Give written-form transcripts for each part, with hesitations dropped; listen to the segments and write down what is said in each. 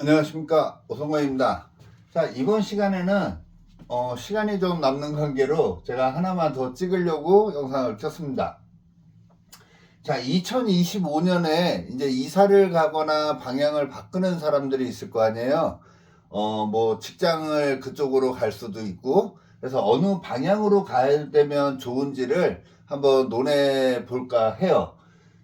안녕하십니까, 오성관입니다. 자, 이번 시간에는 시간이 좀 남는 관계로 제가 하나만 더 찍으려고 영상을 켰습니다. 자, 2025년에 이제 이사를 가거나 방향을 바꾸는 사람들이 있을 거 아니에요. 뭐 직장을 그쪽으로 갈 수도 있고, 그래서 어느 방향으로 가야 되면 좋은지를 한번 논해 볼까 해요.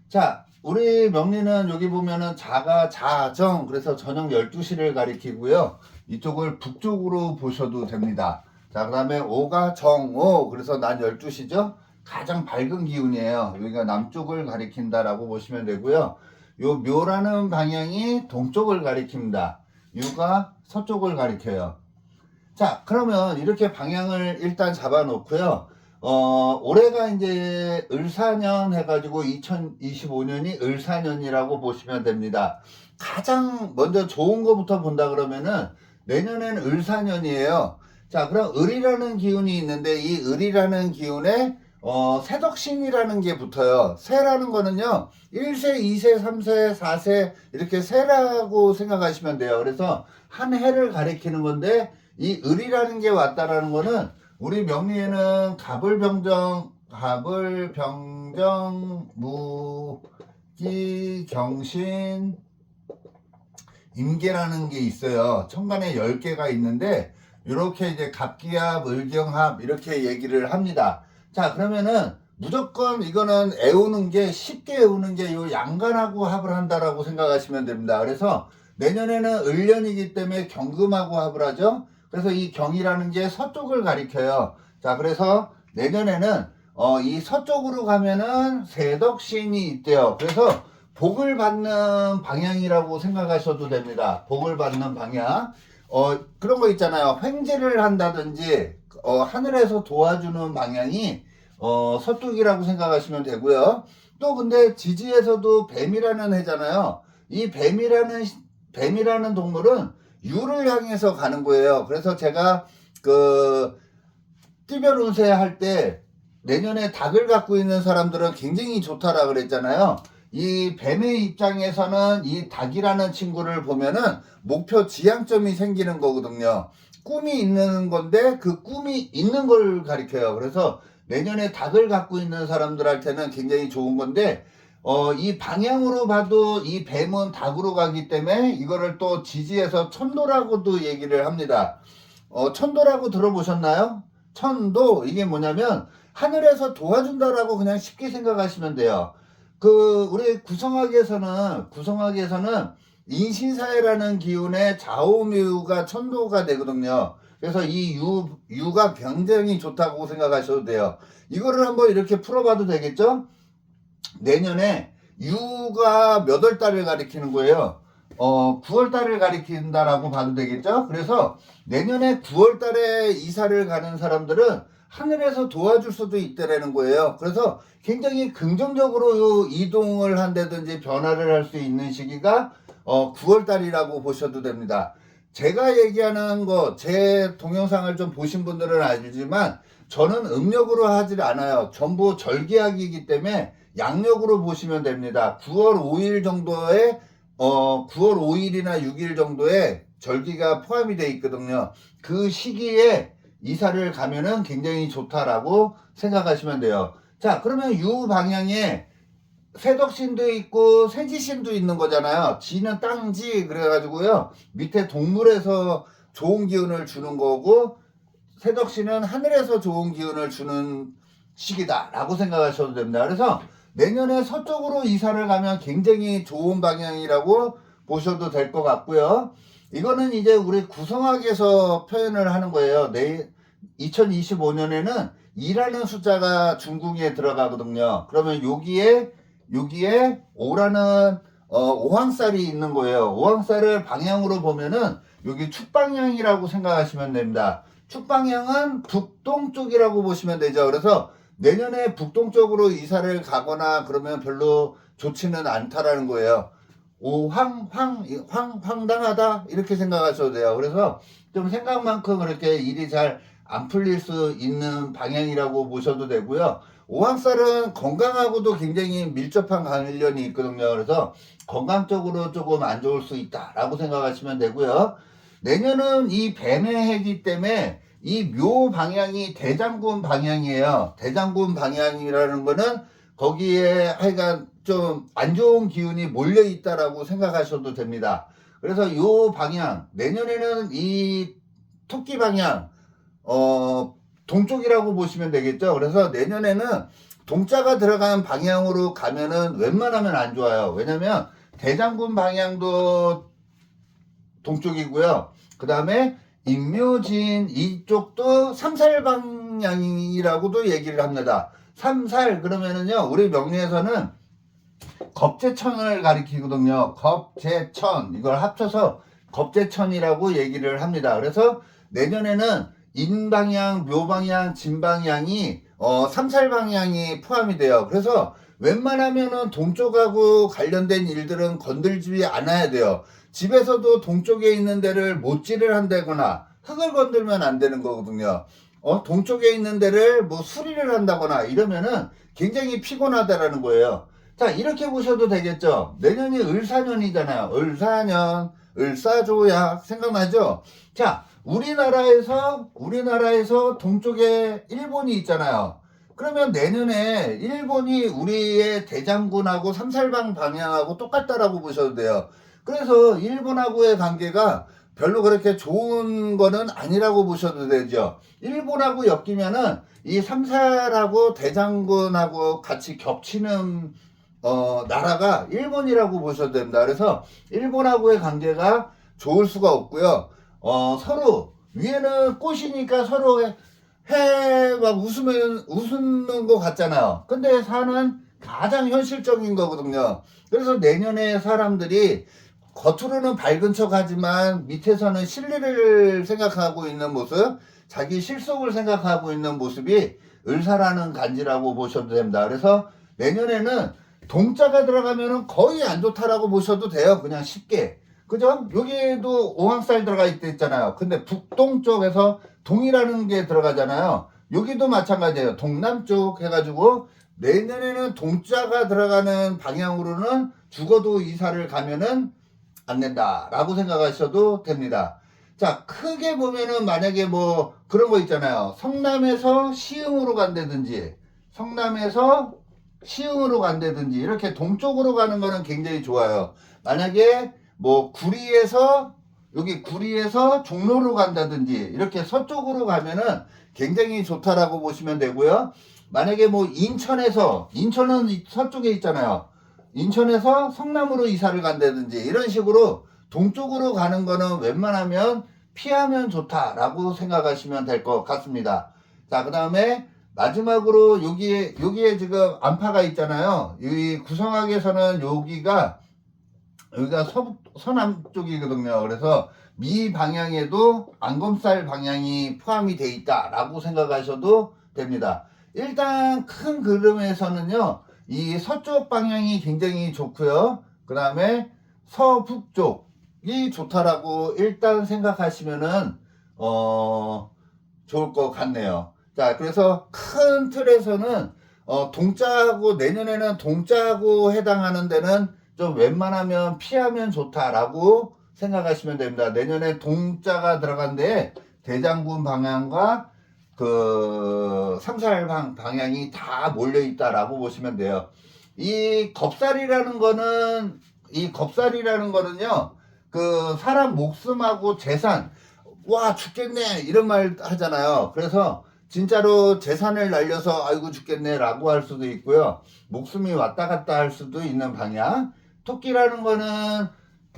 자, 우리 명리는 여기 보면은 자가 자정, 그래서 저녁 12시를 가리키고요. 이쪽을 북쪽으로 보셔도 됩니다. 자, 그 다음에 오가 정오, 그래서 낮 12시죠. 가장 밝은 기운이에요. 여기가 남쪽을 가리킨다라고 보시면 되고요. 요 묘라는 방향이 동쪽을 가리킵니다. 유가 서쪽을 가리켜요. 자, 그러면 이렇게 방향을 일단 잡아 놓고요. 올해가 이제 을사년 해가지고 2025년이 을사년이라고 보시면 됩니다. 가장 먼저 좋은 거부터 본다 그러면은 내년엔 을사년이에요. 자, 그럼 을이라는 기운이 있는데 이 을이라는 기운에 새덕신이라는 게 붙어요. 새라는 거는요, 1세, 2세, 3세, 4세 이렇게 새라고 생각하시면 돼요. 그래서 한 해를 가리키는 건데 이 을이라는 게 왔다라는 거는 우리 명리에는 갑을병정, 무기, 경신, 임계라는 게 있어요. 천간에 10개가 있는데 이렇게 이제 갑기합, 을경합 이렇게 얘기를 합니다. 자, 그러면은 무조건 이거는 애우는 게 쉽게 애우는 게 요 양간하고 합을 한다라고 생각하시면 됩니다. 그래서 내년에는 을년이기 때문에 경금하고 합을 하죠. 그래서 이 경이라는 게 서쪽을 가리켜요. 자, 그래서 내년에는 이 서쪽으로 가면은 새덕신이 있대요. 그래서 복을 받는 방향이라고 생각하셔도 됩니다. 복을 받는 방향. 그런 거 있잖아요. 횡재를 한다든지 하늘에서 도와주는 방향이 서쪽이라고 생각하시면 되고요. 또 근데 지지에서도 뱀이라는 해잖아요. 이 뱀이라는 동물은 유를 향해서 가는 거예요. 그래서 제가 그 띠별 운세 할 때 내년에 닭을 갖고 있는 사람들은 굉장히 좋다라 그랬잖아요. 이 뱀의 입장에서는 이 닭이라는 친구를 보면은 목표 지향점이 생기는 거거든요. 꿈이 있는 건데 그 꿈이 있는 걸 가리켜요. 그래서 내년에 닭을 갖고 있는 사람들한테는 굉장히 좋은 건데 이 방향으로 봐도 이 뱀은 닭으로 가기 때문에 이거를 또 지지해서 천도라고도 얘기를 합니다. 천도라고 들어보셨나요? 천도, 이게 뭐냐면 하늘에서 도와준다라고 그냥 쉽게 생각하시면 돼요. 우리 구성학에서는 인신사회라는 기운의 좌우묘가 천도가 되거든요. 그래서 이 유가 굉장히 좋다고 생각하셔도 돼요. 이거를 한번 이렇게 풀어봐도 되겠죠? 내년에 유가 몇 월 달을 가리키는 거예요? 9월 달을 가리킨다라고 봐도 되겠죠? 그래서 내년에 9월 달에 이사를 가는 사람들은 하늘에서 도와줄 수도 있다라는 거예요. 그래서 굉장히 긍정적으로 이동을 한다든지 변화를 할 수 있는 시기가 9월 달이라고 보셔도 됩니다. 제가 얘기하는 거, 제 동영상을 좀 보신 분들은 알지만 저는 음력으로 하질 않아요. 전부 절기학이기 때문에 양력으로 보시면 됩니다. 9월 5일 정도에 9월 5일이나 6일 정도에 절기가 포함이 되어 있거든요. 그 시기에 이사를 가면은 굉장히 좋다라고 생각하시면 돼요. 자, 그러면 유 방향에 새덕신도 있고 새지신도 있는 거잖아요. 지는 땅지 그래가지고요. 밑에 동물에서 좋은 기운을 주는 거고 새덕신은 하늘에서 좋은 기운을 주는 시기다라고 생각하셔도 됩니다. 그래서 내년에 서쪽으로 이사를 가면 굉장히 좋은 방향이라고 보셔도 될 것 같고요. 이거는 이제 우리 구성학에서 표현을 하는 거예요. 2025년에는 2라는 숫자가 중궁에 들어가거든요. 그러면 여기에 5라는 오황살이 있는 거예요. 오황살을 방향으로 보면은 여기 축방향이라고 생각하시면 됩니다. 축방향은 북동쪽이라고 보시면 되죠. 그래서 내년에 북동쪽으로 이사를 가거나 그러면 별로 좋지는 않다라는 거예요. 황당하다 이렇게 생각하셔도 돼요. 그래서 좀 생각만큼 그렇게 일이 잘 안 풀릴 수 있는 방향이라고 보셔도 되고요. 오왕살은 건강하고도 굉장히 밀접한 관련이 있거든요. 그래서 건강적으로 조금 안 좋을 수 있다라고 생각하시면 되고요. 내년은 이 뱀의 해기 때문에 이 묘 방향이 대장군 방향이에요. 대장군 방향이라는 거는 거기에 하여간 좀 안 좋은 기운이 몰려 있다라고 생각하셔도 됩니다. 그래서 요 방향, 내년에는 이 토끼 방향, 동쪽이라고 보시면 되겠죠. 그래서 내년에는 동자가 들어간 방향으로 가면은 웬만하면 안 좋아요. 왜냐면 대장군 방향도 동쪽이고요. 그 다음에 임묘진 이쪽도 삼살 방향이라고도 얘기를 합니다. 삼살 그러면은요, 우리 명리에서는 겁재천을 가리키거든요. 겁재천, 이걸 합쳐서 겁재천이라고 얘기를 합니다. 그래서 내년에는 인방향, 묘방향, 진방향이 삼살 방향이 포함이 돼요. 그래서 웬만하면은 동쪽하고 관련된 일들은 건들지 않아야 돼요. 집에서도 동쪽에 있는 데를 못질을 한다거나 흙을 건들면 안 되는 거거든요. 동쪽에 있는 데를 뭐 수리를 한다거나 이러면은 굉장히 피곤하다라는 거예요. 자, 이렇게 보셔도 되겠죠. 내년이 을사년이잖아요. 을사년, 을사조약 생각나죠? 자, 우리나라에서 동쪽에 일본이 있잖아요. 그러면 내년에 일본이 우리의 대장군하고 삼살방 방향하고 똑같다라고 보셔도 돼요. 그래서 일본하고의 관계가 별로 그렇게 좋은 거는 아니라고 보셔도 되죠. 일본하고 엮이면은 이 삼살하고 대장군하고 같이 겹치는 나라가 일본이라고 보셔도 됩니다. 그래서 일본하고의 관계가 좋을 수가 없고요. 서로 위에는 꽃이니까 서로 막 웃는 것 같잖아요. 근데 사는 가장 현실적인 거거든요. 그래서 내년에 사람들이 겉으로는 밝은 척 하지만 밑에서는 실리를 생각하고 있는 모습, 자기 실속을 생각하고 있는 모습이 을사라는 간지라고 보셔도 됩니다. 그래서 내년에는 동자가 들어가면은 거의 안 좋다라고 보셔도 돼요. 그냥 쉽게. 그죠? 여기에도 오황살 들어가 있잖아요. 근데 북동쪽에서 동이라는 게 들어가잖아요. 여기도 마찬가지예요. 동남쪽 해가지고 내년에는 동자가 들어가는 방향으로는 죽어도 이사를 가면은 안 된다라고 생각하셔도 됩니다. 자, 크게 보면은 만약에 뭐 그런 거 있잖아요. 성남에서 시흥으로 간다든지 성남에서 시흥으로 간다든지 이렇게 동쪽으로 가는 거는 굉장히 좋아요. 만약에 뭐 구리에서 종로로 간다든지 이렇게 서쪽으로 가면은 굉장히 좋다라고 보시면 되고요. 만약에 뭐 인천은 서쪽에 있잖아요. 인천에서 성남으로 이사를 간다든지 이런 식으로 동쪽으로 가는 거는 웬만하면 피하면 좋다라고 생각하시면 될 것 같습니다. 자, 그 다음에 마지막으로 여기에 지금 안파가 있잖아요. 이 구성학에서는 여기가 서남 쪽이거든요. 그래서 미 방향에도 안검살 방향이 포함이 돼 있다라고 생각하셔도 됩니다. 일단 큰 그림에서는요, 이 서쪽 방향이 굉장히 좋고요. 그 다음에 서북쪽이 좋다라고 일단 생각하시면은 좋을 것 같네요. 자, 그래서 큰 틀에서는 내년에는 동자하고 해당하는 데는 좀 웬만하면 피하면 좋다라고 생각하시면 됩니다. 내년에 동자가 들어간데 대장군 방향과 그 삼살방 방향이 다 몰려 있다라고 보시면 돼요. 이 겁살이라는 거는요, 그 사람 목숨하고 재산, 와 죽겠네 이런 말 하잖아요. 그래서 진짜로 재산을 날려서 아이고 죽겠네 라고 할 수도 있고요, 목숨이 왔다 갔다 할 수도 있는 방향. 토끼라는 거는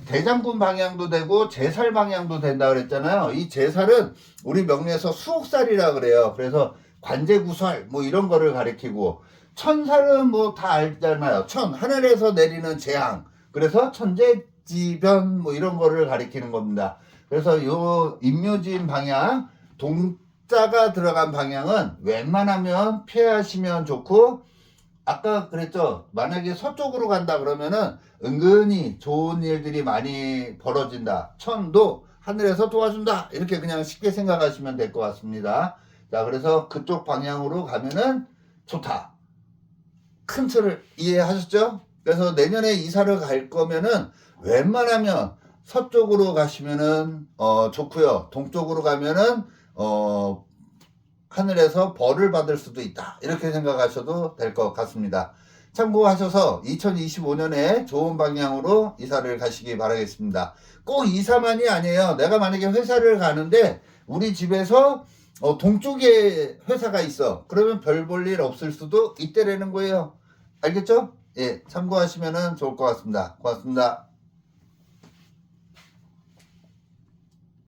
대장군 방향도 되고 제살 방향도 된다 그랬잖아요. 이 제살은 우리 명리에서 수옥살이라 그래요. 그래서 관제구설 뭐 이런 거를 가리키고, 천살은 뭐 다 알잖아요. 하늘에서 내리는 재앙, 그래서 천재지변 뭐 이런 거를 가리키는 겁니다. 그래서 요 임묘진 방향, 동자가 들어간 방향은 웬만하면 피하시면 좋고, 아까 그랬죠. 만약에 서쪽으로 간다 그러면은 은근히 좋은 일들이 많이 벌어진다. 천도 하늘에서 도와준다. 이렇게 그냥 쉽게 생각하시면 될 것 같습니다. 자, 그래서 그쪽 방향으로 가면은 좋다. 큰 틀을 이해하셨죠? 그래서 내년에 이사를 갈 거면은 웬만하면 서쪽으로 가시면은 좋고요. 동쪽으로 가면은 하늘에서 벌을 받을 수도 있다. 이렇게 생각하셔도 될 것 같습니다. 참고하셔서 2025년에 좋은 방향으로 이사를 가시기 바라겠습니다. 꼭 이사만이 아니에요. 내가 만약에 회사를 가는데 우리 집에서 동쪽에 회사가 있어. 그러면 별 볼 일 없을 수도 있다라는 거예요. 알겠죠? 예, 참고하시면 좋을 것 같습니다. 고맙습니다.